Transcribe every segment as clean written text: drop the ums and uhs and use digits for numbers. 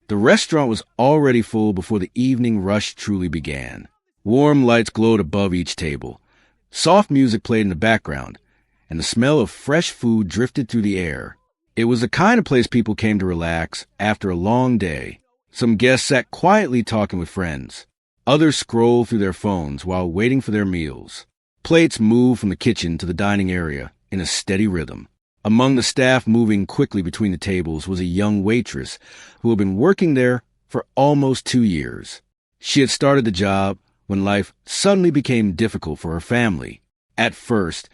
The restaurant was already full before the evening rush truly began. Warm lights glowed above each table. Soft music played in the background, and the smell of fresh food drifted through the air. It was the kind of place people came to relax after a long day. Some guests sat quietly talking with friends. Others scrolled through their phones while waiting for their meals. Plates moved from the kitchen to the dining area in a steady rhythm. Among the staff moving quickly between the tables was a young waitress who had been working there for almost 2 years. She had started the job when life suddenly became difficult for her family. At first,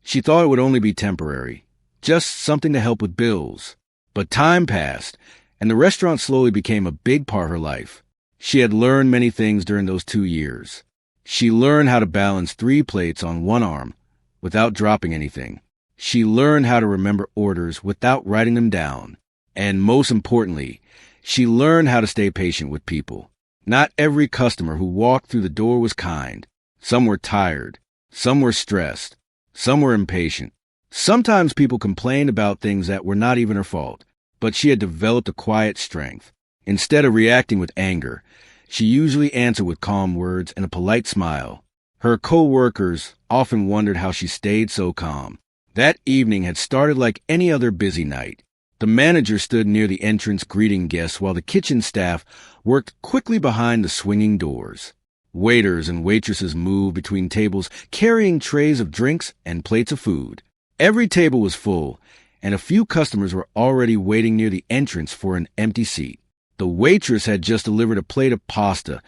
she thought it would only be temporary, just something to help with bills. But time passed, and the restaurant slowly became a big part of her life. She had learned many things during those 2 years. She learned how to balance 3 plates on one arm without dropping anything. She learned how to remember orders without writing them down. And most importantly, she learned how to stay patient with people. Not every customer who walked through the door was kind. Some were tired. Some were stressed. Some were impatient. Sometimes people complained about things that were not even her fault, but she had developed a quiet strength. Instead of reacting with anger, she usually answered with calm words and a polite smile. Her co-workers often wondered how she stayed so calm. That evening had started like any other busy night. The manager stood near the entrance greeting guests while the kitchen staff worked quickly behind the swinging doors. Waiters and waitresses moved between tables carrying trays of drinks and plates of food. Every table was full, and a few customers were already waiting near the entrance for an empty seat. The waitress had just delivered a plate of pasta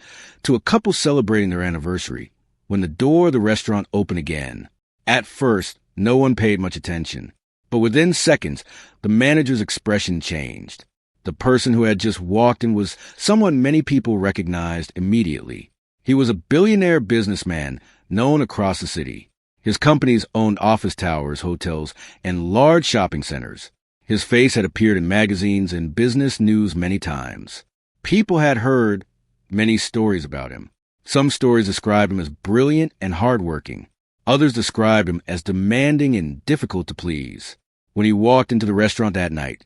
to a couple celebrating their anniversary when the door of the restaurant opened again. At first, no one paid much attention, but within seconds, the manager's expression changed. The person who had just walked in was someone many people recognized immediately. He was a billionaire businessman known across the city. His companies owned office towers, hotels, and large shopping centers. His face had appeared in magazines and business news many times. People had heard many stories about him. Some stories described him as brilliant and hardworking. Others described him as demanding and difficult to please. When he walked into the restaurant that night,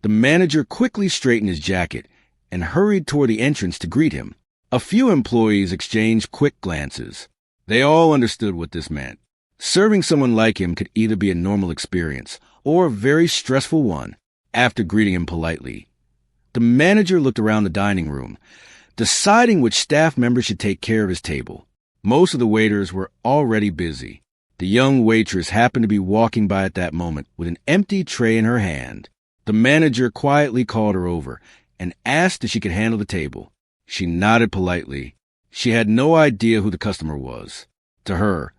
the manager quickly straightened his jacket and hurried toward the entrance to greet him. A few employees exchanged quick glances. They all understood what this meant. Serving someone like him could either be a normal experience or a very stressful one. After greeting him politely, the manager looked around the dining room, deciding which staff member should take care of his table. Most of the waiters were already busy. The young waitress happened to be walking by at that moment with an empty tray in her hand. The manager quietly called her over and asked if she could handle the table. She nodded politely. She had no idea who the customer was. To her,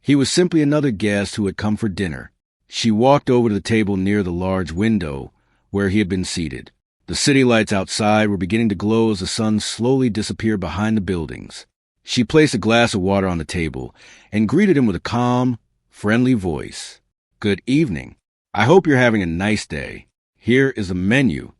he was simply another guest who had come for dinner. She walked over to the table near the large window where he had been seated. The city lights outside were beginning to glow as the sun slowly disappeared behind the buildings. She placed a glass of water on the table and greeted him with a calm, friendly voice. "Good evening. I hope you're having a nice day. Here is the menu."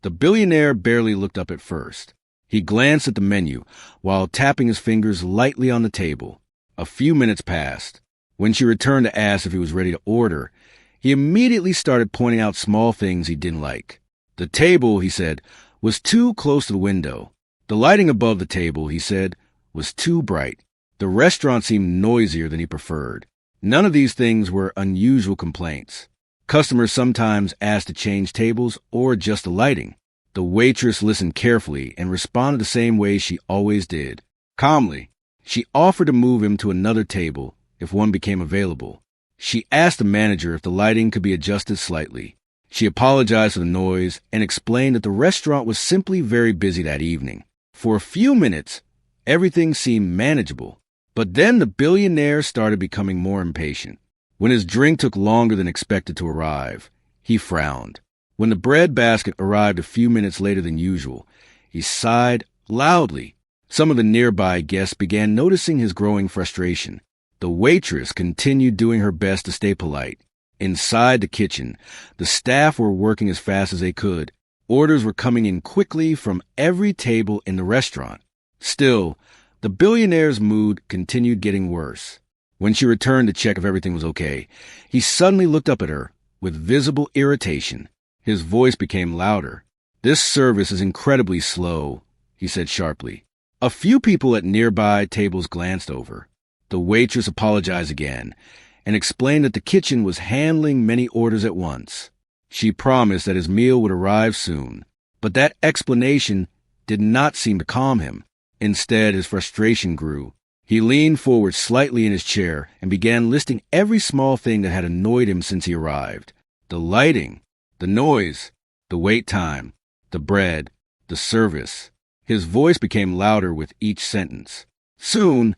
The billionaire barely looked up at first. He glanced at the menu while tapping his fingers lightly on the table. A few minutes passed. When she returned to ask if he was ready to order, he immediately started pointing out small things he didn't like. The table, he said, was too close to the window. The lighting above the table, he said, was too bright. The restaurant seemed noisier than he preferred. None of these things were unusual complaints. Customers sometimes asked to change tables or adjust the lighting. The waitress listened carefully and responded the same way she always did. Calmly, she offered to move him to another table if one became available. She asked the manager if the lighting could be adjusted slightly. She apologized for the noise and explained that the restaurant was simply very busy that evening. For a few minutes, everything seemed manageable. But then the billionaire started becoming more impatient. When his drink took longer than expected to arrive, he frowned. When the bread basket arrived a few minutes later than usual, he sighed loudly. Some of the nearby guests began noticing his growing frustration. The waitress continued doing her best to stay polite. Inside the kitchen, the staff were working as fast as they could. Orders were coming in quickly from every table in the restaurant. Still, the billionaire's mood continued getting worse. When she returned to check if everything was okay, he suddenly looked up at her with visible irritation. His voice became louder. "This service is incredibly slow," he said sharply. A few people at nearby tables glanced over. The waitress apologized again and explained that the kitchen was handling many orders at once. She promised that his meal would arrive soon, but that explanation did not seem to calm him. Instead, his frustration grew. He leaned forward slightly in his chair and began listing every small thing that had annoyed him since he arrived. The lighting, the noise, the wait time, the bread, the service. His voice became louder with each sentence. Soon,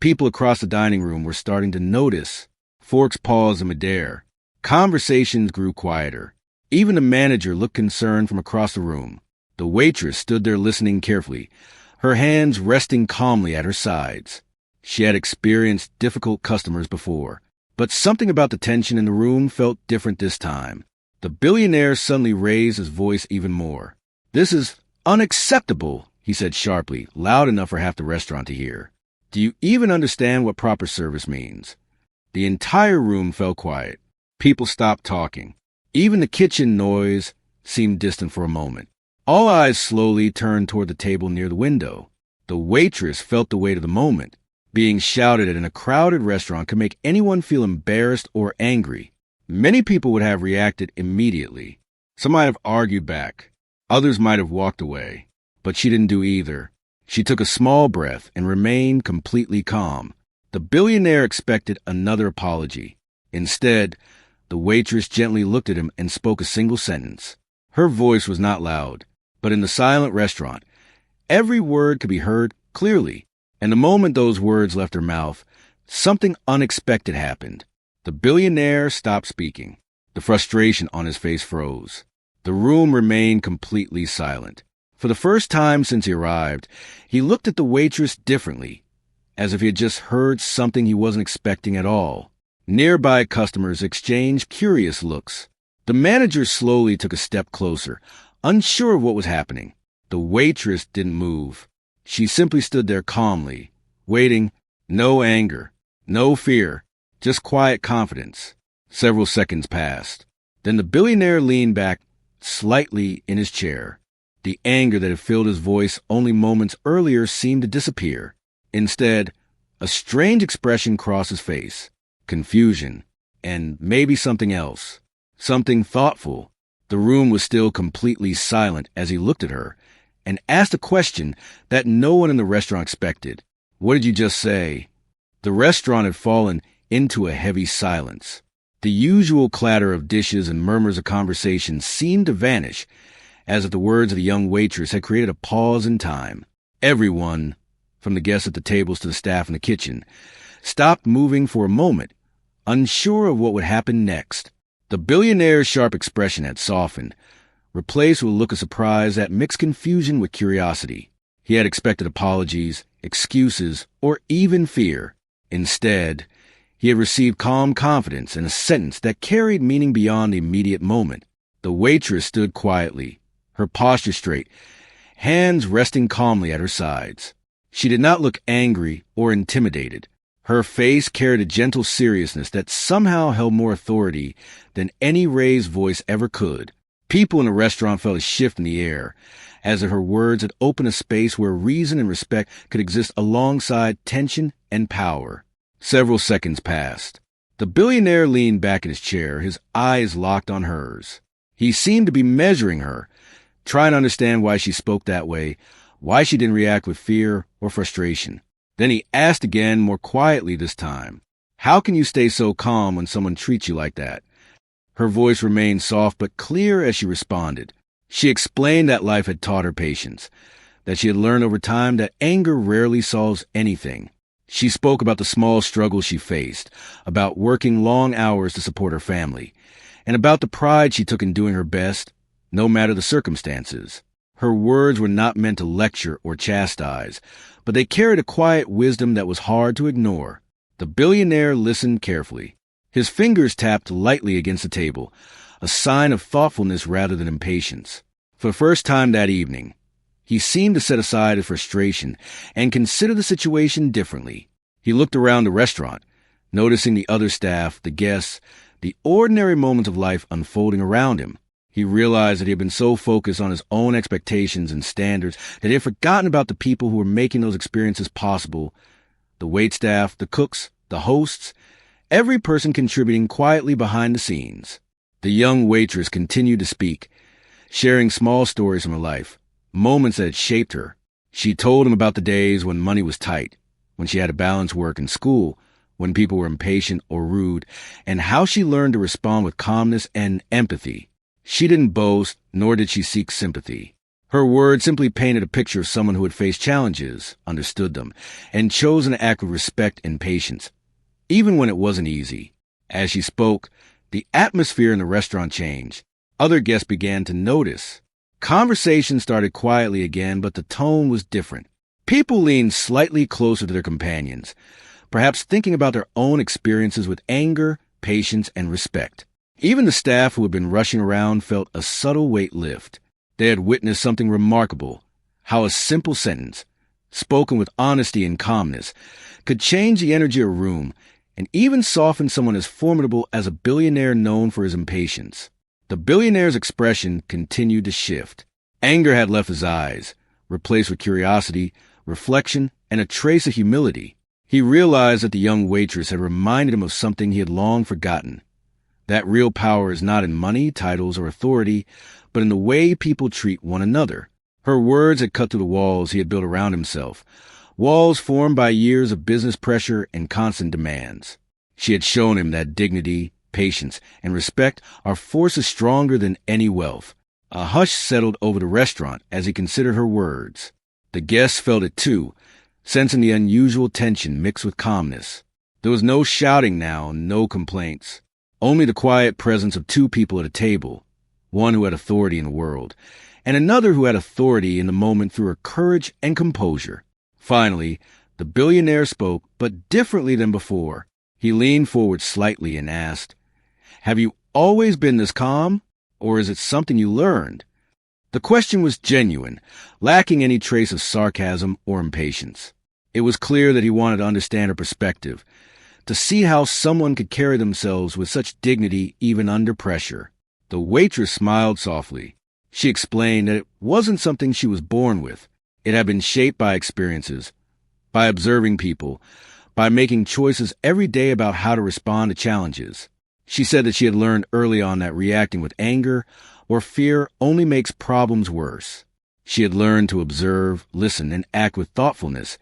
people across the dining room were starting to notice. Forks paused in midair. Conversations grew quieter. Even the manager looked concerned from across the room. The waitress stood there listening carefully, her hands resting calmly at her sides. She had experienced difficult customers before, but something about the tension in the room felt different this time. The billionaire suddenly raised his voice even more. "This is unacceptable," he said sharply, loud enough for half the restaurant to hear. "Do you even understand what proper service means?" The entire room fell quiet. People stopped talking. Even the kitchen noise seemed distant for a moment. All eyes slowly turned toward the table near the window. The waitress felt the weight of the moment. Being shouted at in a crowded restaurant could make anyone feel embarrassed or angry. Many people would have reacted immediately. Some might have argued back. Others might have walked away. But she didn't do either. She took a small breath and remained completely calm. The billionaire expected another apology. Instead, the waitress gently looked at him and spoke a single sentence. Her voice was not loud, but in the silent restaurant, every word could be heard clearly. And the moment those words left her mouth, something unexpected happened. The billionaire stopped speaking. The frustration on his face froze. The room remained completely silent. For the first time since he arrived, he looked at the waitress differently, as if he had just heard something he wasn't expecting at all. Nearby customers exchanged curious looks. The manager slowly took a step closer, unsure of what was happening. The waitress didn't move. She simply stood there calmly, waiting. No anger, no fear, just quiet confidence. Several seconds passed. Then the billionaire leaned back slightly in his chair. The anger that had filled his voice only moments earlier seemed to disappear. Instead, a strange expression crossed his face. Confusion, and maybe something else. Something thoughtful. The room was still completely silent as he looked at her and asked a question that no one in the restaurant expected. "What did you just say?" The restaurant had fallen into a heavy silence. The usual clatter of dishes and murmurs of conversation seemed to vanish, as if the words of the young waitress had created a pause in time. Everyone, from the guests at the tables to the staff in the kitchen, stopped moving for a moment, unsure of what would happen next. The billionaire's sharp expression had softened, replaced with a look of surprise that mixed confusion with curiosity. He had expected apologies, excuses, or even fear. Instead, he had received calm confidence and a sentence that carried meaning beyond the immediate moment. The waitress stood quietly, her posture straight, hands resting calmly at her sides. She did not look angry or intimidated. Her face carried a gentle seriousness that somehow held more authority than any raised voice ever could. People in the restaurant felt a shift in the air, as if her words had opened a space where reason and respect could exist alongside tension and power. Several seconds passed. The billionaire leaned back in his chair, his eyes locked on hers. He seemed to be measuring her, trying to understand why she spoke that way, why she didn't react with fear or frustration. Then he asked again, more quietly this time, "How can you stay so calm when someone treats you like that?" Her voice remained soft but clear as she responded. She explained that life had taught her patience, that she had learned over time that anger rarely solves anything. She spoke about the small struggles she faced, about working long hours to support her family, and about the pride she took in doing her best, no matter the circumstances. Her words were not meant to lecture or chastise, but they carried a quiet wisdom that was hard to ignore. The billionaire listened carefully. His fingers tapped lightly against the table, a sign of thoughtfulness rather than impatience. For the first time that evening, he seemed to set aside his frustration and consider the situation differently. He looked around the restaurant, noticing the other staff, the guests, the ordinary moments of life unfolding around him. He realized that he had been so focused on his own expectations and standards that he had forgotten about the people who were making those experiences possible: the waitstaff, the cooks, the hosts, every person contributing quietly behind the scenes. The young waitress continued to speak, sharing small stories from her life, moments that had shaped her. She told him about the days when money was tight, when she had to balance work and school, when people were impatient or rude, and how she learned to respond with calmness and empathy. She didn't boast, nor did she seek sympathy. Her words simply painted a picture of someone who had faced challenges, understood them, and chosen to act with respect and patience, even when it wasn't easy. As she spoke, the atmosphere in the restaurant changed. Other guests began to notice. Conversation started quietly again, but the tone was different. People leaned slightly closer to their companions, perhaps thinking about their own experiences with anger, patience, and respect. Even the staff who had been rushing around felt a subtle weight lift. They had witnessed something remarkable: how a simple sentence, spoken with honesty and calmness, could change the energy of a room and even soften someone as formidable as a billionaire known for his impatience. The billionaire's expression continued to shift. Anger had left his eyes, replaced with curiosity, reflection, and a trace of humility. He realized that the young waitress had reminded him of something he had long forgotten: that real power is not in money, titles, or authority, but in the way people treat one another. Her words had cut through the walls he had built around himself, walls formed by years of business pressure and constant demands. She had shown him that dignity, patience, and respect are forces stronger than any wealth. A hush settled over the restaurant as he considered her words. The guests felt it too, sensing the unusual tension mixed with calmness. There was no shouting now, no complaints. Only the quiet presence of two people at a table, one who had authority in the world, and another who had authority in the moment through her courage and composure. Finally, the billionaire spoke, but differently than before. He leaned forward slightly and asked, "Have you always been this calm, or is it something you learned?" The question was genuine, lacking any trace of sarcasm or impatience. It was clear that he wanted to understand her perspective, to see how someone could carry themselves with such dignity even under pressure. The waitress smiled softly. She explained that it wasn't something she was born with. It had been shaped by experiences, by observing people, by making choices every day about how to respond to challenges. She said that she had learned early on that reacting with anger or fear only makes problems worse. She had learned to observe, listen, and act with thoughtfulness,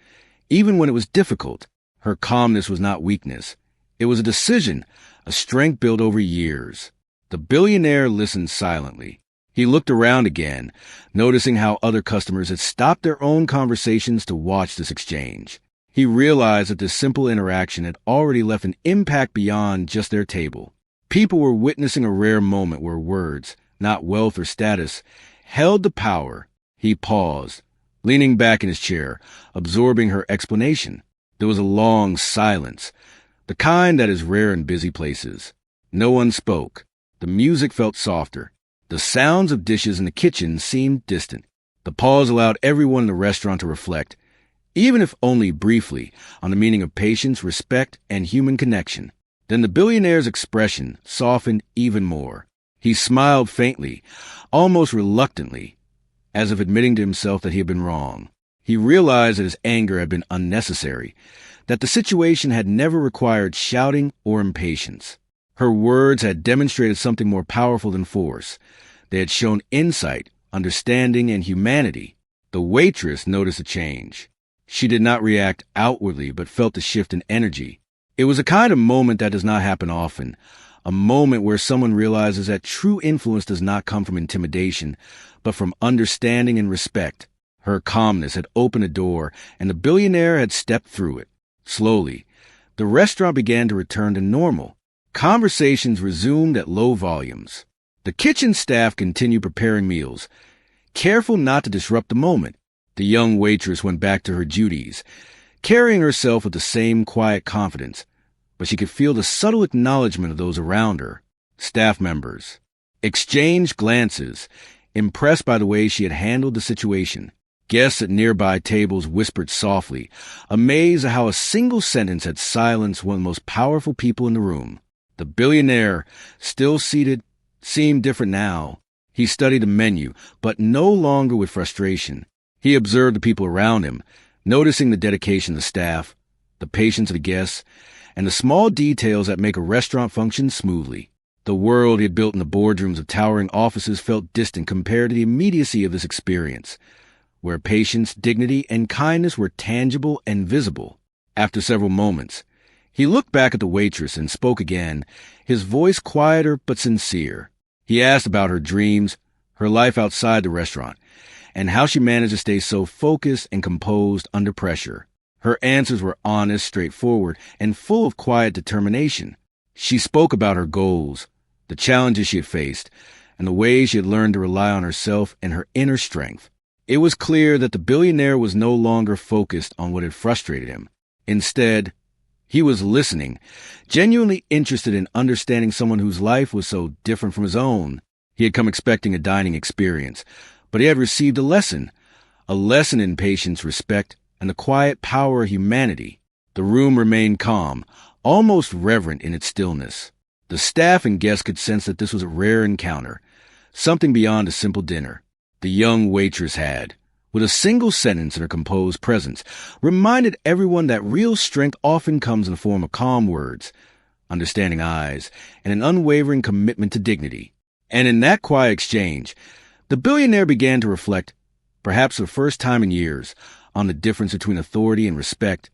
even when it was difficult. Her calmness was not weakness. It was a decision, a strength built over years. The billionaire listened silently. He looked around again, noticing how other customers had stopped their own conversations to watch this exchange. He realized that this simple interaction had already left an impact beyond just their table. People were witnessing a rare moment where words, not wealth or status, held the power. He paused, leaning back in his chair, absorbing her explanation. There was a long silence, the kind that is rare in busy places. No one spoke. The music felt softer. The sounds of dishes in the kitchen seemed distant. The pause allowed everyone in the restaurant to reflect, even if only briefly, on the meaning of patience, respect, and human connection. Then the billionaire's expression softened even more. He smiled faintly, almost reluctantly, as if admitting to himself that he had been wrong. He realized that his anger had been unnecessary, that the situation had never required shouting or impatience. Her words had demonstrated something more powerful than force. They had shown insight, understanding, and humanity. The waitress noticed a change. She did not react outwardly, but felt the shift in energy. It was a kind of moment that does not happen often, a moment where someone realizes that true influence does not come from intimidation, but from understanding and respect. Her calmness had opened a door, and the billionaire had stepped through it. Slowly, the restaurant began to return to normal. Conversations resumed at low volumes. The kitchen staff continued preparing meals, careful not to disrupt the moment. The young waitress went back to her duties, carrying herself with the same quiet confidence, but she could feel the subtle acknowledgement of those around her. Staff members exchanged glances, impressed by the way she had handled the situation. Guests at nearby tables whispered softly, amazed at how a single sentence had silenced one of the most powerful people in the room. The billionaire, still seated, seemed different now. He studied the menu, but no longer with frustration. He observed the people around him, noticing the dedication of the staff, the patience of the guests, and the small details that make a restaurant function smoothly. The world he had built in the boardrooms of towering offices felt distant compared to the immediacy of this experience, where patience, dignity, and kindness were tangible and visible. After several moments, he looked back at the waitress and spoke again, his voice quieter but sincere. He asked about her dreams, her life outside the restaurant, and how she managed to stay so focused and composed under pressure. Her answers were honest, straightforward, and full of quiet determination. She spoke about her goals, the challenges she had faced, and the ways she had learned to rely on herself and her inner strength. It was clear that the billionaire was no longer focused on what had frustrated him. Instead, he was listening, genuinely interested in understanding someone whose life was so different from his own. He had come expecting a dining experience, but he had received a lesson in patience, respect, and the quiet power of humanity. The room remained calm, almost reverent in its stillness. The staff and guests could sense that this was a rare encounter, something beyond a simple dinner. The young waitress had, with a single sentence in her composed presence, reminded everyone that real strength often comes in the form of calm words, understanding eyes, and an unwavering commitment to dignity. And in that quiet exchange, the billionaire began to reflect, perhaps for the first time in years, on the difference between authority and respect,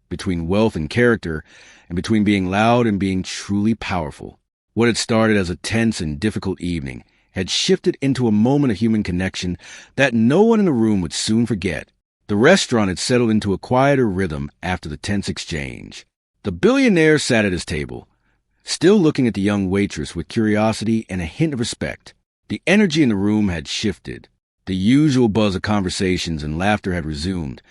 between wealth and character, and between being loud and being truly powerful. What had started as a tense and difficult evening had shifted into a moment of human connection that no one in the room would soon forget. The restaurant had settled into a quieter rhythm after the tense exchange. The billionaire sat at his table, still looking at the young waitress with curiosity and a hint of respect. The energy in the room had shifted. The usual buzz of conversations and laughter had resumed,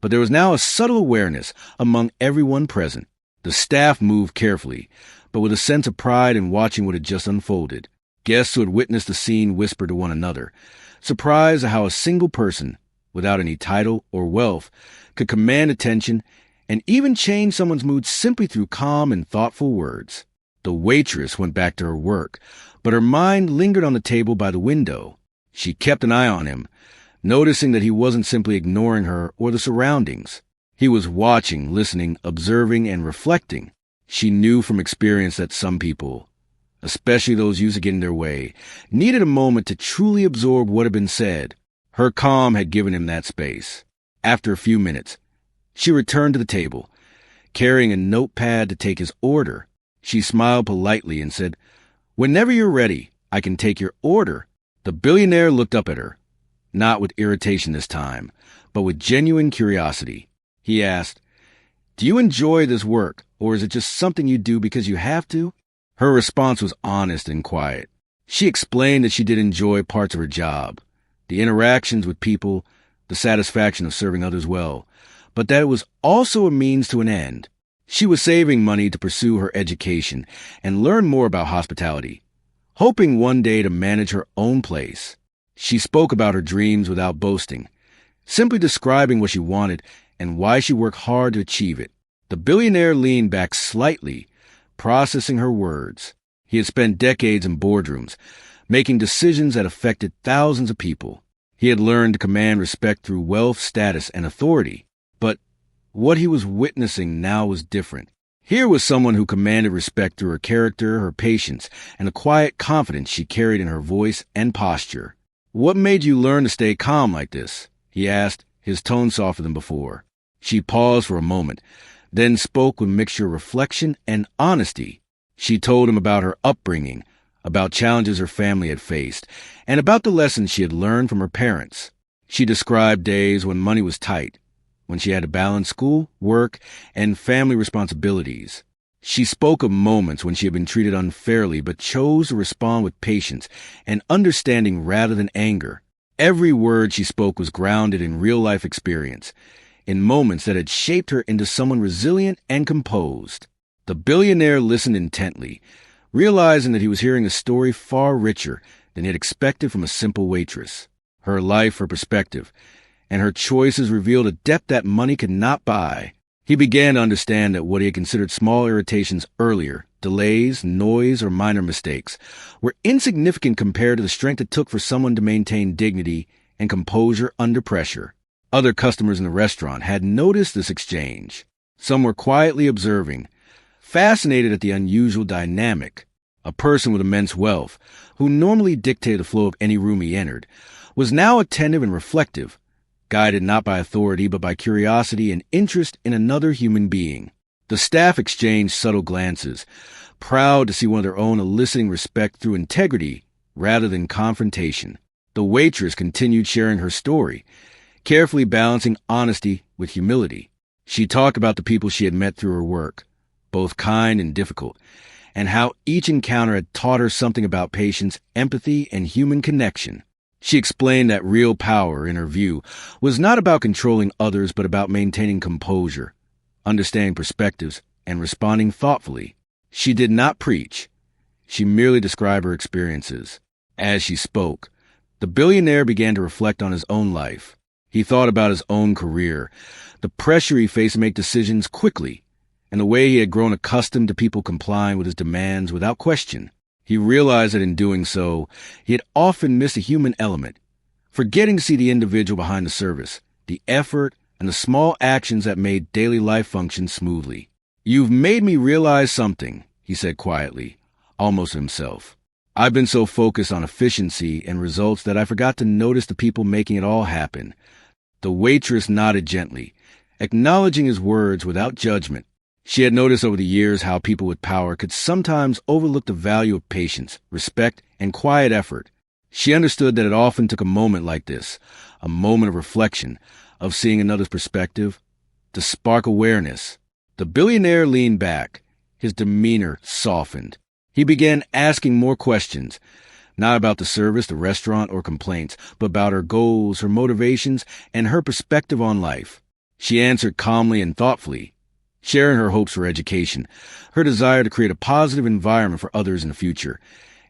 but there was now a subtle awareness among everyone present. The staff moved carefully, but with a sense of pride in watching what had just unfolded. Guests who had witnessed the scene whispered to one another, surprised at how a single person, without any title or wealth, could command attention and even change someone's mood simply through calm and thoughtful words. The waitress went back to her work, but her mind lingered on the table by the window. She kept an eye on him, noticing that he wasn't simply ignoring her or the surroundings. He was watching, listening, observing, and reflecting. She knew from experience that some people, especially those used to getting their way, needed a moment to truly absorb what had been said. Her calm had given him that space. After a few minutes, she returned to the table, carrying a notepad to take his order. She smiled politely and said, "Whenever you're ready, I can take your order." The billionaire looked up at her, not with irritation this time, but with genuine curiosity. He asked, "Do you enjoy this work, or is it just something you do because you have to?" Her response was honest and quiet. She explained that she did enjoy parts of her job, the interactions with people, the satisfaction of serving others well, but that it was also a means to an end. She was saving money to pursue her education and learn more about hospitality, hoping one day to manage her own place. She spoke about her dreams without boasting, simply describing what she wanted and why she worked hard to achieve it. The billionaire leaned back slightly, processing her words. He had spent decades in boardrooms, making decisions that affected thousands of people. He had learned to command respect through wealth, status, and authority. But what he was witnessing now was different. Here was someone who commanded respect through her character, her patience, and the quiet confidence she carried in her voice and posture. "What made you learn to stay calm like this?" he asked, his tone softer than before. She paused for a moment, then spoke with a mixture of reflection and honesty. She told him about her upbringing, about challenges her family had faced, and about the lessons she had learned from her parents. She described days when money was tight, when she had to balance school, work, and family responsibilities. She spoke of moments when she had been treated unfairly but chose to respond with patience and understanding rather than anger. Every word she spoke was grounded in real-life experience, in moments that had shaped her into someone resilient and composed. The billionaire listened intently, realizing that he was hearing a story far richer than he had expected from a simple waitress. Her life, her perspective, and her choices revealed a depth that money could not buy. He began to understand that what he had considered small irritations earlier, delays, noise, or minor mistakes, were insignificant compared to the strength it took for someone to maintain dignity and composure under pressure. Other customers in the restaurant had noticed this exchange. Some were quietly observing, fascinated at the unusual dynamic. A person with immense wealth, who normally dictated the flow of any room he entered, was now attentive and reflective, guided not by authority but by curiosity and interest in another human being. The staff exchanged subtle glances, proud to see one of their own eliciting respect through integrity rather than confrontation. The waitress continued sharing her story, carefully balancing honesty with humility. She talked about the people she had met through her work, both kind and difficult, and how each encounter had taught her something about patience, empathy, and human connection. She explained that real power, in her view, was not about controlling others but about maintaining composure, understanding perspectives, and responding thoughtfully. She did not preach. She merely described her experiences. As she spoke, the billionaire began to reflect on his own life. He thought about his own career, the pressure he faced to make decisions quickly, and the way he had grown accustomed to people complying with his demands without question. He realized that in doing so, he had often missed a human element, forgetting to see the individual behind the service, the effort, and the small actions that made daily life function smoothly. "You've made me realize something," he said quietly, almost to himself. "I've been so focused on efficiency and results that I forgot to notice the people making it all happen." The waitress nodded gently, acknowledging his words without judgment. She had noticed over the years how people with power could sometimes overlook the value of patience, respect, and quiet effort. She understood that it often took a moment like this, a moment of reflection, of seeing another's perspective, to spark awareness. The billionaire leaned back, his demeanor softened. He began asking more questions, not about the service, the restaurant, or complaints, but about her goals, her motivations, and her perspective on life. She answered calmly and thoughtfully, sharing her hopes for education, her desire to create a positive environment for others in the future,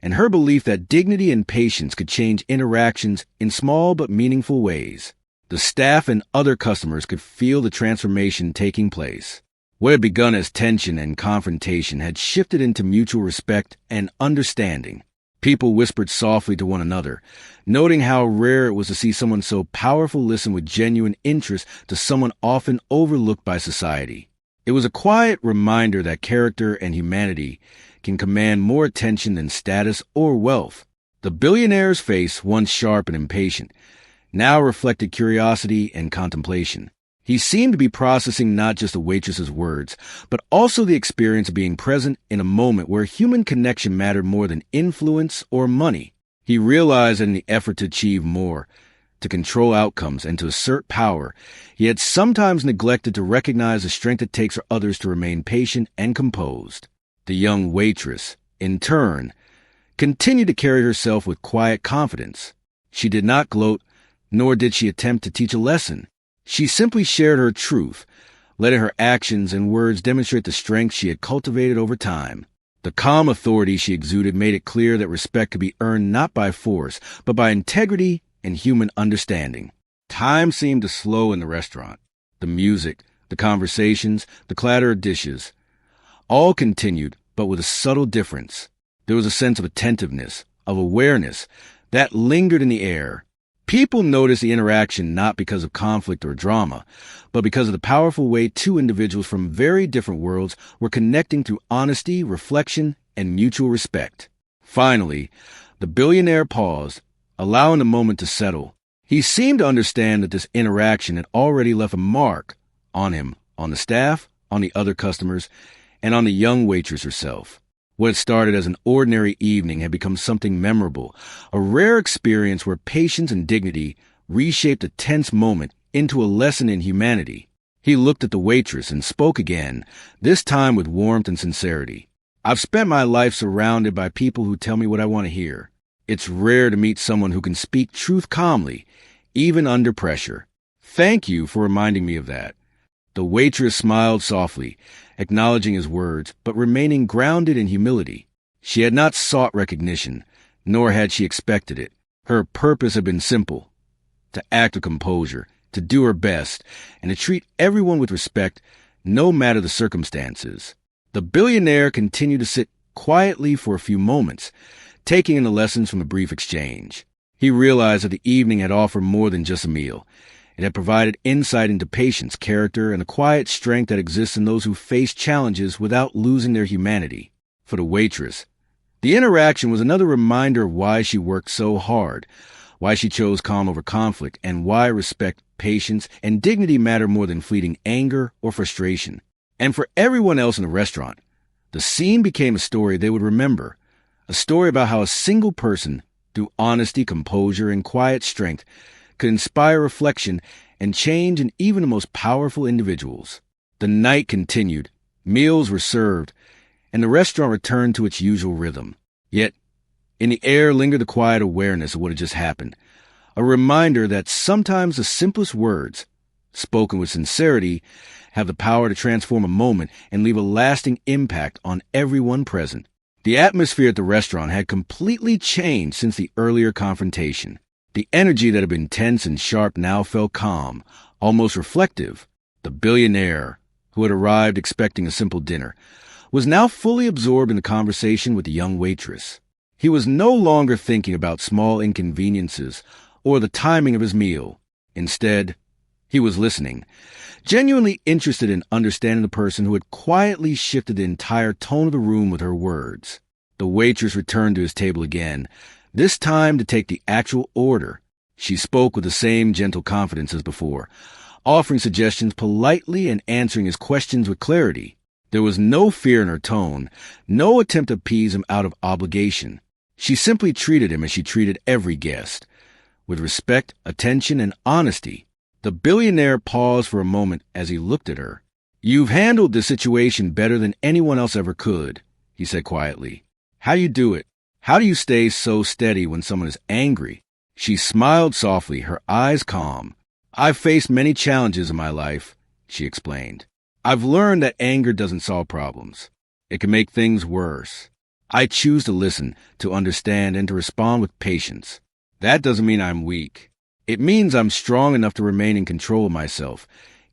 and her belief that dignity and patience could change interactions in small but meaningful ways. The staff and other customers could feel the transformation taking place. What had begun as tension and confrontation had shifted into mutual respect and understanding. People whispered softly to one another, noting how rare it was to see someone so powerful listen with genuine interest to someone often overlooked by society. It was a quiet reminder that character and humanity can command more attention than status or wealth. The billionaire's face, once sharp and impatient, now reflected curiosity and contemplation. He seemed to be processing not just the waitress's words, but also the experience of being present in a moment where human connection mattered more than influence or money. He realized that in the effort to achieve more, to control outcomes, and to assert power, he had sometimes neglected to recognize the strength it takes for others to remain patient and composed. The young waitress, in turn, continued to carry herself with quiet confidence. She did not gloat, nor did she attempt to teach a lesson. She simply shared her truth, letting her actions and words demonstrate the strength she had cultivated over time. The calm authority she exuded made it clear that respect could be earned not by force, but by integrity and human understanding. Time seemed to slow in the restaurant. The music, the conversations, the clatter of dishes, all continued, but with a subtle difference. There was a sense of attentiveness, of awareness, that lingered in the air. People noticed the interaction not because of conflict or drama, but because of the powerful way two individuals from very different worlds were connecting through honesty, reflection, and mutual respect. Finally, the billionaire paused, allowing the moment to settle. He seemed to understand that this interaction had already left a mark on him, on the staff, on the other customers, and on the young waitress herself. What had started as an ordinary evening had become something memorable, a rare experience where patience and dignity reshaped a tense moment into a lesson in humanity. He looked at the waitress and spoke again, this time with warmth and sincerity. "I've spent my life surrounded by people who tell me what I want to hear. It's rare to meet someone who can speak truth calmly, even under pressure. Thank you for reminding me of that." The waitress smiled softly, acknowledging his words, but remaining grounded in humility. She had not sought recognition, nor had she expected it. Her purpose had been simple: to act with composure, to do her best, and to treat everyone with respect, no matter the circumstances. The billionaire continued to sit quietly for a few moments, taking in the lessons from the brief exchange. He realized that the evening had offered more than just a meal. It had provided insight into patience, character, and the quiet strength that exists in those who face challenges without losing their humanity. For the waitress, the interaction was another reminder of why she worked so hard, why she chose calm over conflict, and why respect, patience, and dignity matter more than fleeting anger or frustration. And for everyone else in the restaurant, the scene became a story they would remember, a story about how a single person, through honesty, composure, and quiet strength, could inspire reflection and change in even the most powerful individuals. The night continued, meals were served, and the restaurant returned to its usual rhythm. Yet, in the air lingered the quiet awareness of what had just happened, a reminder that sometimes the simplest words, spoken with sincerity, have the power to transform a moment and leave a lasting impact on everyone present. The atmosphere at the restaurant had completely changed since the earlier confrontation. The energy that had been tense and sharp now felt calm, almost reflective. The billionaire, who had arrived expecting a simple dinner, was now fully absorbed in the conversation with the young waitress. He was no longer thinking about small inconveniences or the timing of his meal. Instead, he was listening, genuinely interested in understanding the person who had quietly shifted the entire tone of the room with her words. The waitress returned to his table again, this time to take the actual order. She spoke with the same gentle confidence as before, offering suggestions politely and answering his questions with clarity. There was no fear in her tone, no attempt to appease him out of obligation. She simply treated him as she treated every guest, with respect, attention, and honesty. The billionaire paused for a moment as he looked at her. "You've handled this situation better than anyone else ever could," he said quietly. "How do you do it? How do you stay so steady when someone is angry?" She smiled softly, her eyes calm. "I've faced many challenges in my life," she explained. "I've learned that anger doesn't solve problems. It can make things worse. I choose to listen, to understand, and to respond with patience. That doesn't mean I'm weak. It means I'm strong enough to remain in control of myself,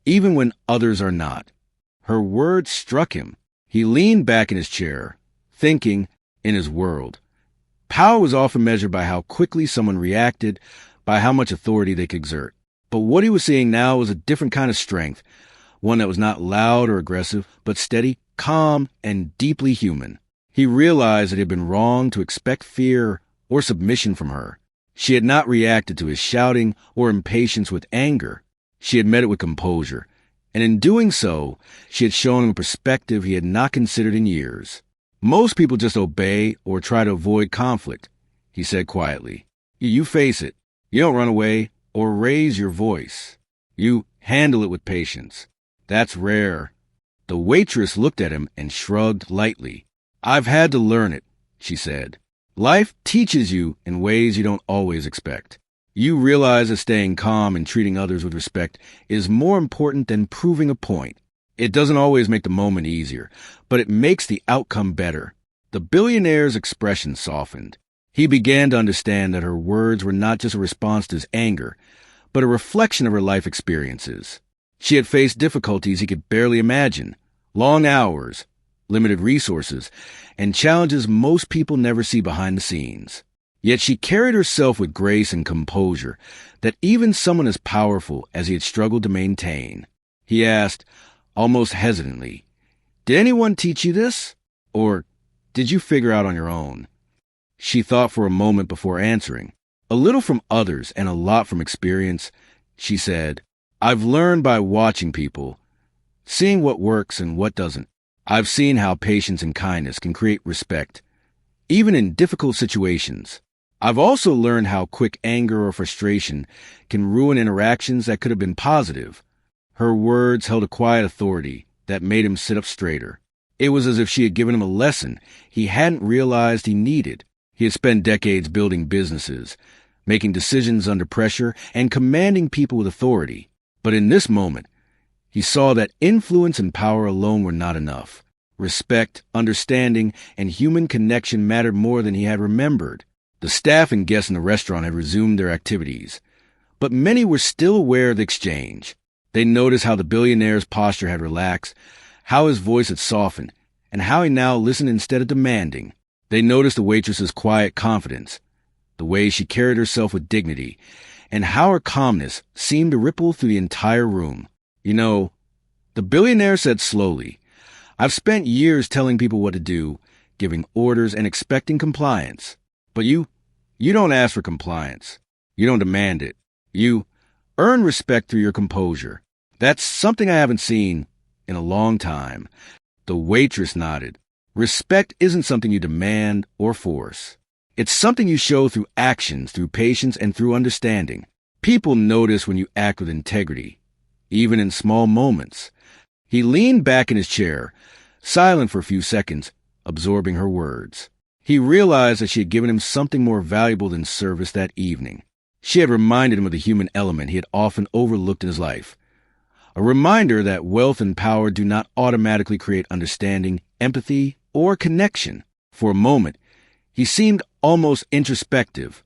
even when others are not." Her words struck him. He leaned back in his chair, thinking, in his world. Power was often measured by how quickly someone reacted, by how much authority they could exert. But what he was seeing now was a different kind of strength, one that was not loud or aggressive, but steady, calm, and deeply human. He realized that it had been wrong to expect fear or submission from her. She had not reacted to his shouting or impatience with anger. She had met it with composure, and in doing so, she had shown him a perspective he had not considered in years. "Most people just obey or try to avoid conflict," he said quietly. You face it. You don't run away or raise your voice. You handle it with patience. That's rare." The waitress looked at him and shrugged lightly. "I've had to learn it," she said. "Life teaches you in ways you don't always expect. You realize that staying calm and treating others with respect is more important than proving a point. It doesn't always make the moment easier, but it makes the outcome better." The billionaire's expression softened. He began to understand that her words were not just a response to his anger, but a reflection of her life experiences. She had faced difficulties he could barely imagine, long hours, limited resources, and challenges most people never see behind the scenes. Yet she carried herself with grace and composure that even someone as powerful as he had struggled to maintain. He asked, almost hesitantly, "Did anyone teach you this? Or did you figure out on your own?" She thought for a moment before answering. "A little from others and a lot from experience," she said. "I've learned by watching people, seeing what works and what doesn't. I've seen how patience and kindness can create respect, even in difficult situations. I've also learned how quick anger or frustration can ruin interactions that could have been positive." Her words held a quiet authority that made him sit up straighter. It was as if she had given him a lesson he hadn't realized he needed. He had spent decades building businesses, making decisions under pressure, and commanding people with authority. But in this moment, he saw that influence and power alone were not enough. Respect, understanding, and human connection mattered more than he had remembered. The staff and guests in the restaurant had resumed their activities, but many were still aware of the exchange. They noticed how the billionaire's posture had relaxed, how his voice had softened, and how he now listened instead of demanding. They noticed the waitress's quiet confidence, the way she carried herself with dignity, and how her calmness seemed to ripple through the entire room. "You know," the billionaire said slowly, "I've spent years telling people what to do, giving orders and expecting compliance. But you don't ask for compliance. You don't demand it. You earn respect through your composure. That's something I haven't seen in a long time." The waitress nodded. "Respect isn't something you demand or force. It's something you show through actions, through patience, and through understanding. People notice when you act with integrity, even in small moments." He leaned back in his chair, silent for a few seconds, absorbing her words. He realized that she had given him something more valuable than service that evening. She had reminded him of the human element he had often overlooked in his life. A reminder that wealth and power do not automatically create understanding, empathy, or connection. For a moment, he seemed almost introspective,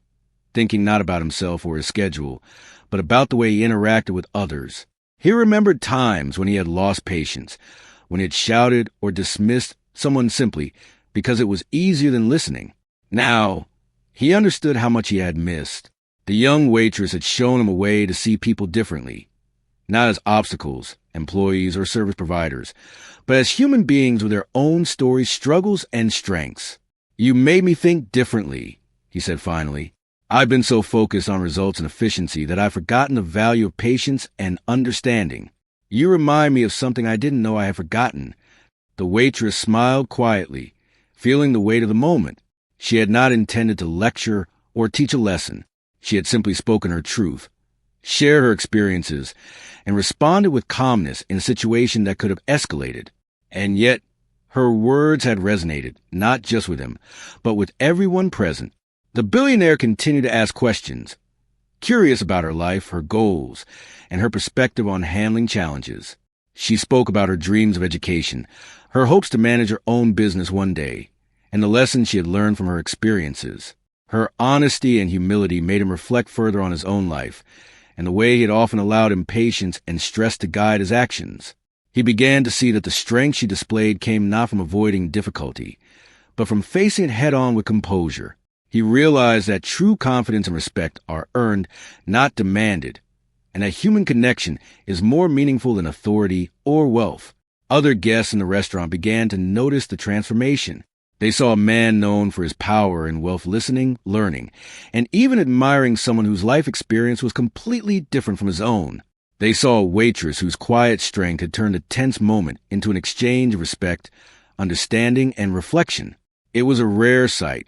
thinking not about himself or his schedule, but about the way he interacted with others. He remembered times when he had lost patience, when he had shouted or dismissed someone simply because it was easier than listening. Now, he understood how much he had missed. The young waitress had shown him a way to see people differently, not as obstacles, employees, or service providers, but as human beings with their own stories, struggles, and strengths. "You made me think differently," he said finally. "I've been so focused on results and efficiency that I've forgotten the value of patience and understanding. You remind me of something I didn't know I had forgotten." The waitress smiled quietly, feeling the weight of the moment. She had not intended to lecture or teach a lesson. She had simply spoken her truth, shared her experiences, and responded with calmness in a situation that could have escalated. And yet, her words had resonated, not just with him, but with everyone present. The billionaire continued to ask questions, curious about her life, her goals, and her perspective on handling challenges. She spoke about her dreams of education, her hopes to manage her own business one day, and the lessons she had learned from her experiences. Her honesty and humility made him reflect further on his own life, and the way he had often allowed impatience and stress to guide his actions. He began to see that the strength she displayed came not from avoiding difficulty, but from facing it head-on with composure. He realized that true confidence and respect are earned, not demanded, and that human connection is more meaningful than authority or wealth. Other guests in the restaurant began to notice the transformation. They saw a man known for his power and wealth listening, learning, and even admiring someone whose life experience was completely different from his own. They saw a waitress whose quiet strength had turned a tense moment into an exchange of respect, understanding, and reflection. It was a rare sight,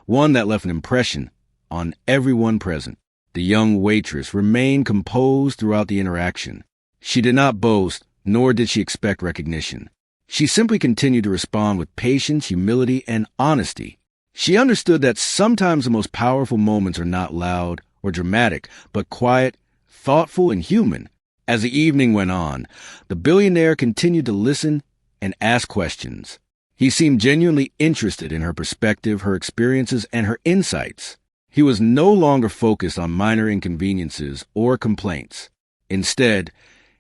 one that left an impression on everyone present. The young waitress remained composed throughout the interaction. She did not boast, nor did she expect recognition. She simply continued to respond with patience, humility, and honesty. She understood that sometimes the most powerful moments are not loud or dramatic, but quiet, thoughtful, and human. As the evening went on, the billionaire continued to listen and ask questions. He seemed genuinely interested in her perspective, her experiences, and her insights. He was no longer focused on minor inconveniences or complaints. Instead,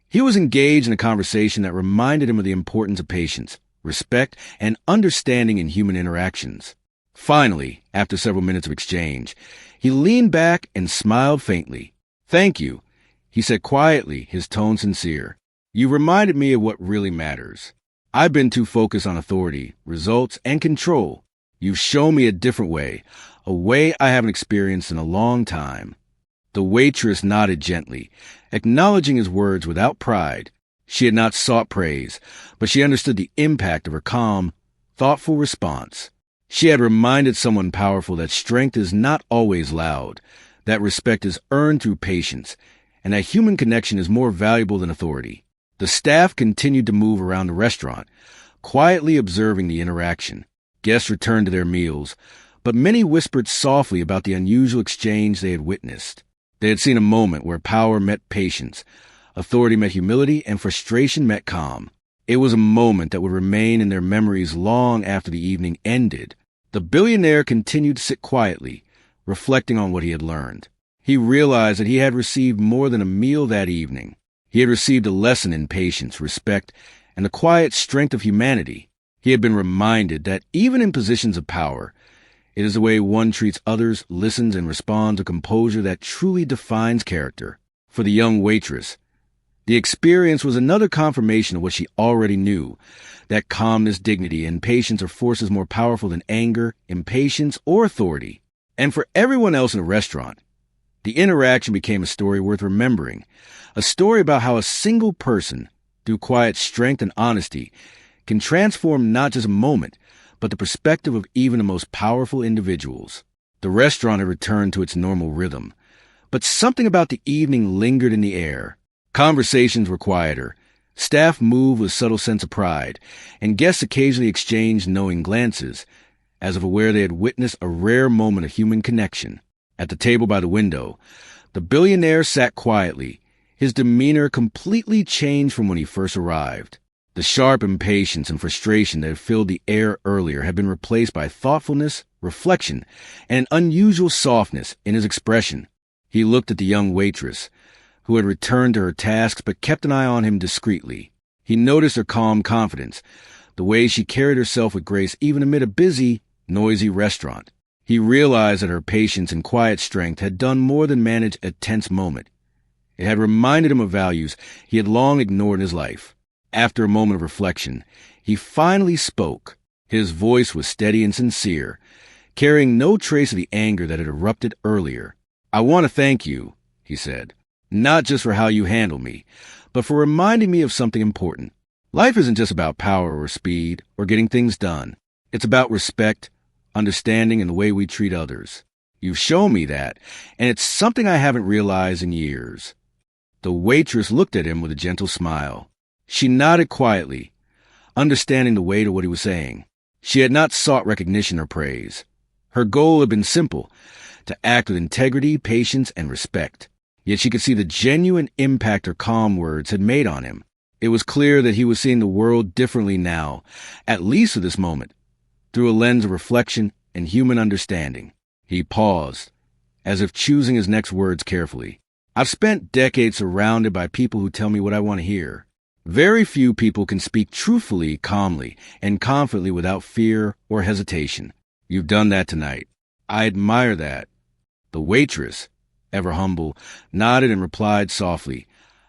he was engaged in a conversation that reminded him of the importance of patience, respect, and understanding in human interactions. Finally, after several minutes of exchange, he leaned back and smiled faintly. "Thank you," he said quietly, his tone sincere. "You reminded me of what really matters. I've been too focused on authority, results, and control. You've shown me a different way, a way I haven't experienced in a long time." The waitress nodded gently, acknowledging his words without pride. She had not sought praise, but she understood the impact of her calm, thoughtful response. She had reminded someone powerful that strength is not always loud, that respect is earned through patience, and that human connection is more valuable than authority. The staff continued to move around the restaurant, quietly observing the interaction. Guests returned to their meals, but many whispered softly about the unusual exchange they had witnessed. They had seen a moment where power met patience, authority met humility, and frustration met calm. It was a moment that would remain in their memories long after the evening ended. The billionaire continued to sit quietly, reflecting on what he had learned. He realized that he had received more than a meal that evening. He had received a lesson in patience, respect, and the quiet strength of humanity. He had been reminded that even in positions of power, it is the way one treats others, listens, and responds with composure that truly defines character. For the young waitress, the experience was another confirmation of what she already knew, that calmness, dignity, and patience are forces more powerful than anger, impatience, or authority. And for everyone else in the restaurant, the interaction became a story worth remembering, a story about how a single person, through quiet strength and honesty, can transform not just a moment, but the perspective of even the most powerful individuals. The restaurant had returned to its normal rhythm, but something about the evening lingered in the air. Conversations were quieter, staff moved with a subtle sense of pride, and guests occasionally exchanged knowing glances, as if aware they had witnessed a rare moment of human connection. At the table by the window, the billionaire sat quietly, his demeanor completely changed from when he first arrived. The sharp impatience and frustration that had filled the air earlier had been replaced by thoughtfulness, reflection, and an unusual softness in his expression. He looked at the young waitress, who had returned to her tasks but kept an eye on him discreetly. He noticed her calm confidence, the way she carried herself with grace even amid a busy, noisy restaurant. He realized that her patience and quiet strength had done more than manage a tense moment. It had reminded him of values he had long ignored in his life. After a moment of reflection, he finally spoke. His voice was steady and sincere, carrying no trace of the anger that had erupted earlier. "I want to thank you," he said, "not just for how you handle me, but for reminding me of something important. Life isn't just about power or speed or getting things done. It's about respect, understanding, and the way we treat others. You've shown me that, and it's something I haven't realized in years." The waitress looked at him with a gentle smile. She nodded quietly, understanding the weight of what he was saying. She had not sought recognition or praise. Her goal had been simple, to act with integrity, patience, and respect. Yet she could see the genuine impact her calm words had made on him. It was clear that he was seeing the world differently now, at least at this moment, through a lens of reflection and human understanding. He paused, as if choosing his next words carefully. "I've spent decades surrounded by people who tell me what I want to hear. Very few people can speak truthfully, calmly, and confidently without fear or hesitation. You've done that tonight. I admire that." The waitress, ever humble, nodded and replied softly,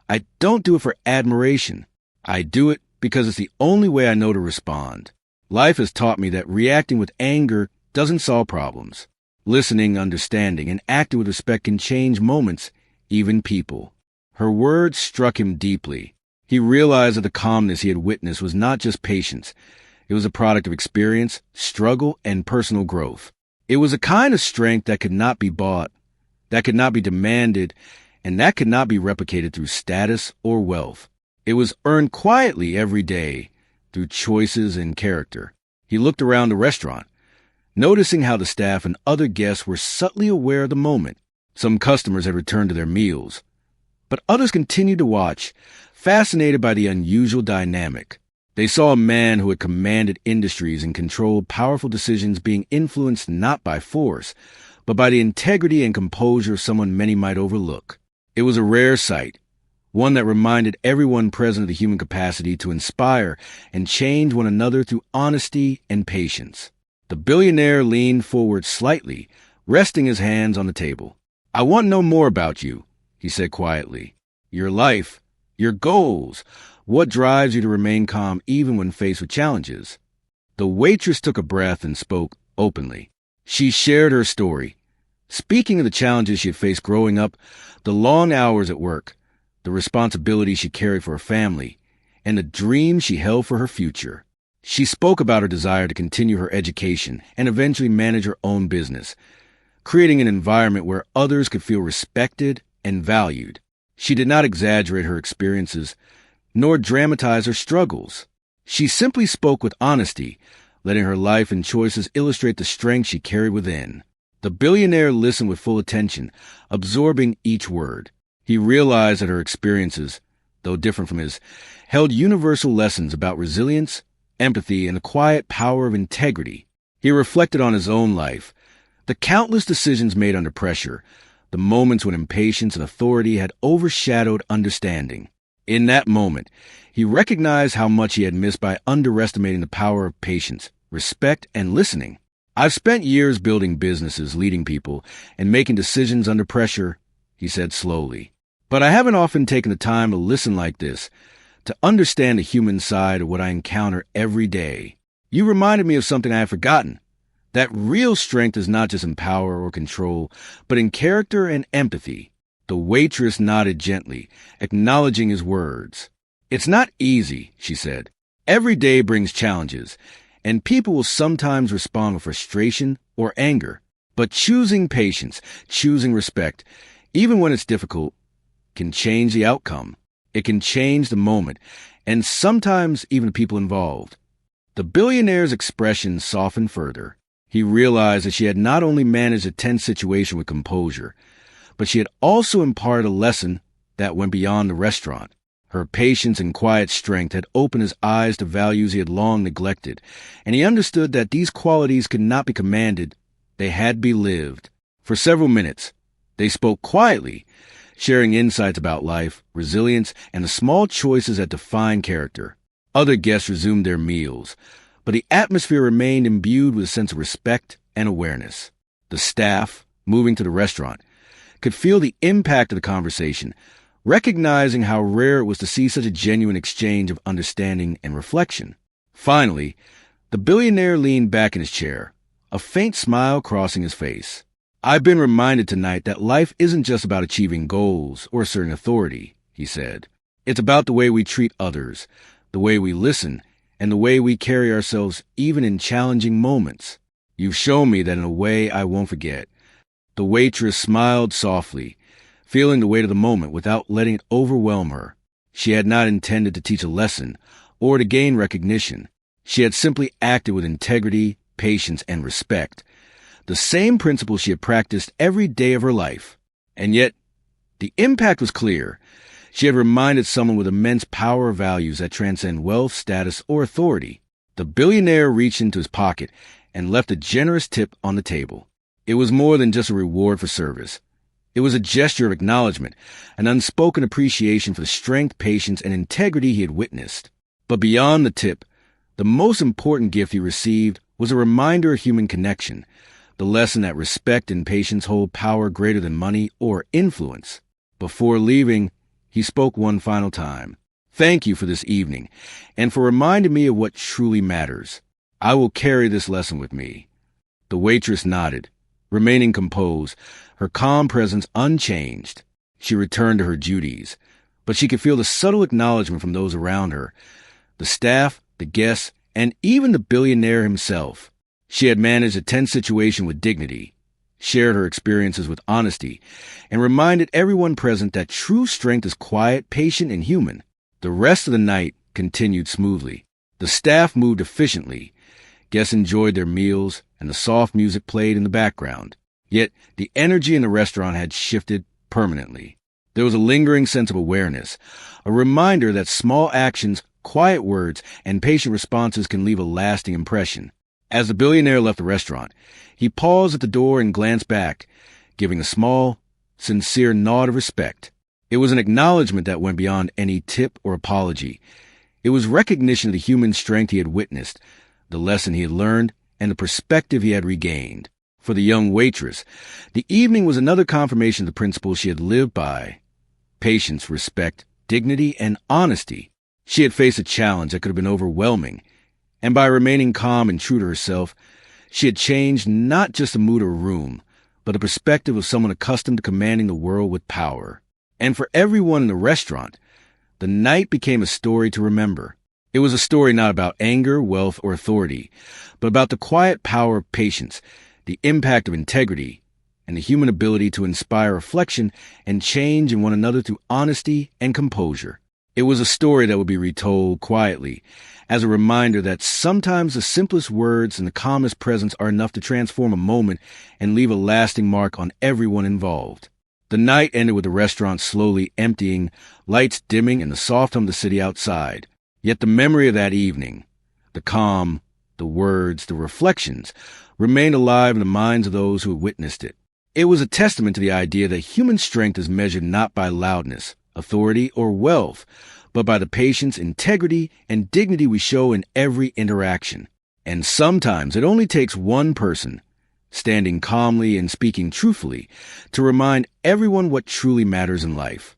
"I don't do it for admiration. I do it because it's the only way I know to respond. Life has taught me that reacting with anger doesn't solve problems. Listening, understanding, and acting with respect can change moments, even people." Her words struck him deeply. He realized that the calmness he had witnessed was not just patience. It was a product of experience, struggle, and personal growth. It was a kind of strength that could not be bought, that could not be demanded, and that could not be replicated through status or wealth. It was earned quietly every day, through choices and character. He looked around the restaurant, noticing how the staff and other guests were subtly aware of the moment. Some customers had returned to their meals, but others continued to watch, fascinated by the unusual dynamic. They saw a man who had commanded industries and controlled powerful decisions being influenced not by force, but by the integrity and composure of someone many might overlook. It was a rare sight, one that reminded everyone present of the human capacity to inspire and change one another through honesty and patience. The billionaire leaned forward slightly, resting his hands on the table. "I want to know more about you," he said quietly. "Your life, your goals, what drives you to remain calm even when faced with challenges." The waitress took a breath and spoke openly. She shared her story, speaking of the challenges she had faced growing up, the long hours at work, the responsibility she carried for her family, and the dreams she held for her future. She spoke about her desire to continue her education and eventually manage her own business, creating an environment where others could feel respected and valued. She did not exaggerate her experiences, nor dramatize her struggles. She simply spoke with honesty, letting her life and choices illustrate the strength she carried within. The billionaire listened with full attention, absorbing each word. He realized that her experiences, though different from his, held universal lessons about resilience, empathy, and the quiet power of integrity. He reflected on his own life, the countless decisions made under pressure, the moments when impatience and authority had overshadowed understanding. In that moment, he recognized how much he had missed by underestimating the power of patience, respect, and listening. I've spent years building businesses, leading people, and making decisions under pressure, he said slowly. But I haven't often taken the time to listen like this, to understand the human side of what I encounter every day. You reminded me of something I had forgotten. That real strength is not just in power or control, but in character and empathy. The waitress nodded gently, acknowledging his words. It's not easy, she said. Every day brings challenges, and people will sometimes respond with frustration or anger. But choosing patience, choosing respect, even when it's difficult, can change the outcome. It can change the moment, and sometimes even the people involved. The billionaire's expression softened further. He realized that she had not only managed a tense situation with composure, but she had also imparted a lesson that went beyond the restaurant. Her patience and quiet strength had opened his eyes to values he had long neglected, and he understood that these qualities could not be commanded, they had to be lived. For several minutes, they spoke quietly, sharing insights about life, resilience, and the small choices that define character. Other guests resumed their meals, but the atmosphere remained imbued with a sense of respect and awareness. The staff, moving to the restaurant, could feel the impact of the conversation, recognizing how rare it was to see such a genuine exchange of understanding and reflection. Finally, the billionaire leaned back in his chair, a faint smile crossing his face. I've been reminded tonight that life isn't just about achieving goals or asserting authority, he said. It's about the way we treat others, the way we listen, and the way we carry ourselves even in challenging moments. You've shown me that in a way I won't forget. The waitress smiled softly, feeling the weight of the moment without letting it overwhelm her. She had not intended to teach a lesson or to gain recognition. She had simply acted with integrity, patience, and respect, the same principles she had practiced every day of her life. And yet, the impact was clear. She had reminded someone with immense power or values that transcend wealth, status, or authority. The billionaire reached into his pocket and left a generous tip on the table. It was more than just a reward for service. It was a gesture of acknowledgement, an unspoken appreciation for the strength, patience, and integrity he had witnessed. But beyond the tip, the most important gift he received was a reminder of human connection, the lesson that respect and patience hold power greater than money or influence. Before leaving, he spoke one final time. Thank you for this evening, and for reminding me of what truly matters. I will carry this lesson with me. The waitress nodded, remaining composed, her calm presence unchanged. She returned to her duties, but she could feel the subtle acknowledgement from those around her, the staff, the guests, and even the billionaire himself. She had managed a tense situation with dignity, shared her experiences with honesty, and reminded everyone present that true strength is quiet, patient, and human. The rest of the night continued smoothly. The staff moved efficiently. Guests enjoyed their meals, and the soft music played in the background. Yet the energy in the restaurant had shifted permanently. There was a lingering sense of awareness, a reminder that small actions, quiet words, and patient responses can leave a lasting impression. As the billionaire left the restaurant, he paused at the door and glanced back, giving a small, sincere nod of respect. It was an acknowledgement that went beyond any tip or apology. It was recognition of the human strength he had witnessed, the lesson he had learned, and the perspective he had regained. For the young waitress, the evening was another confirmation of the principles she had lived by: patience, respect, dignity, and honesty. She had faced a challenge that could have been overwhelming, and by remaining calm and true to herself, she had changed not just the mood of a room, but the perspective of someone accustomed to commanding the world with power. And for everyone in the restaurant, the night became a story to remember. It was a story not about anger, wealth, or authority, but about the quiet power of patience, the impact of integrity, and the human ability to inspire reflection and change in one another through honesty and composure. It was a story that would be retold quietly, as a reminder that sometimes the simplest words and the calmest presence are enough to transform a moment and leave a lasting mark on everyone involved. The night ended with the restaurant slowly emptying, lights dimming, and the soft hum of the city outside. Yet the memory of that evening, the calm, the words, the reflections, remained alive in the minds of those who had witnessed it. It was a testament to the idea that human strength is measured not by loudness authority, or wealth, but by the patience, integrity, and dignity we show in every interaction. And sometimes it only takes one person, standing calmly and speaking truthfully, to remind everyone what truly matters in life.